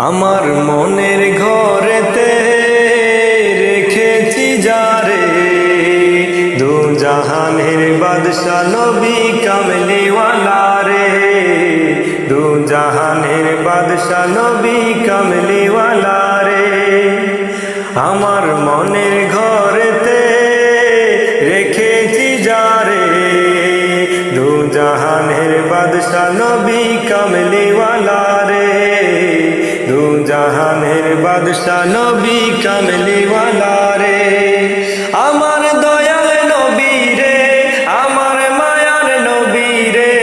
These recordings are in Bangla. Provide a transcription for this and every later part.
আমার মনের ঘরেতে রেখেছি যারে, দু জাহানের বাদশা নবী কামলিওয়ালা রে, দু জাহানের বাদশা নবী কামলিওয়ালা রে। আমার মনের ঘরেতে রেখেছি যারে, দু জাহানের বাদশা নবী কামলিওয়ালা রে, দু জাহানের বাদশা নবী কামলিওয়ালা রে। আমার দয়াল নবী রে, আমার মায়ার নবী রে,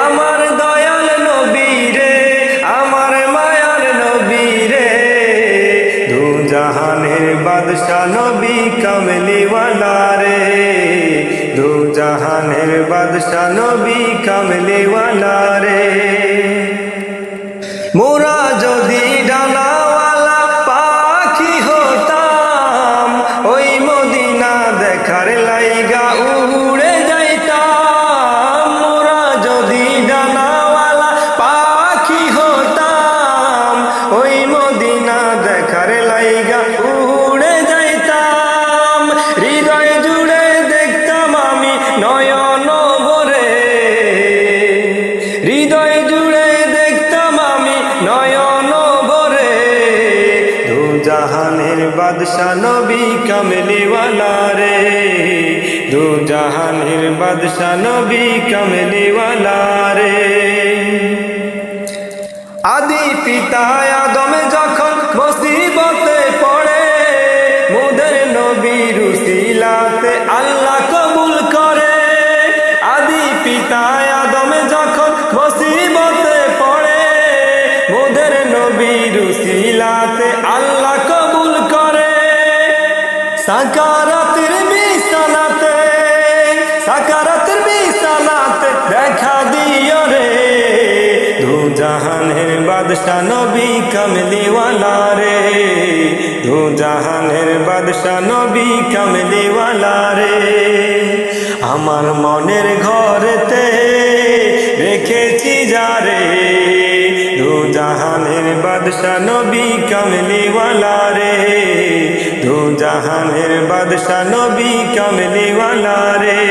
আমার দয়াল নবী রে, আমার মায়ার নবী রে, দু জাহানের বাদশা নবী কামলিওয়ালা রে, দু জাহানের বাদশা নবী কামলিওয়ালা রে। মোরা যদি ডানাওয়ালা পাখি হতাম, ওই মদিনা দেখার লাইগা উড়ে যাইতাম। মোরা যদি ডানাওয়ালা পাখি হতাম, ওই মদিনা দেখার লাইগা উড়ে যাইতাম। হৃদয় জুড়ে দেখতাম আমি নয়ন ভরে, হৃদয় জুড়ে দেখতাম আমি নয়ন ভরে, দু জাহানের বাদশা নবী কামলিওয়ালা রে, দু জাহানের বাদশা নবী কামলিওয়ালা রে। আদি পিতা আদম যখন মুসিবতে পড়ে, মোদের নবীর উসিলাতে আল্লাহ কবুল করে। আদি পিতা আদম যখন মুসিবতে পড়ে, মোদের নবীর উসিলাতে আল্লাহ কবুল করে। সাকারাতের বিছানাতে, সাকারাতের বিছানাতে দেখা দিও রে, দু জাহানের বাদশা নবী কামলিওয়ালা রে, দু জাহানের বাদশা নবী কামলিওয়ালা রে। আমার মনের ঘরেতে রেখেছি যারে, দু জাহানের বাদশা নবী কামলিওয়ালা রে, দু জাহানের বাদশা নবী কামলিওয়ালা রে।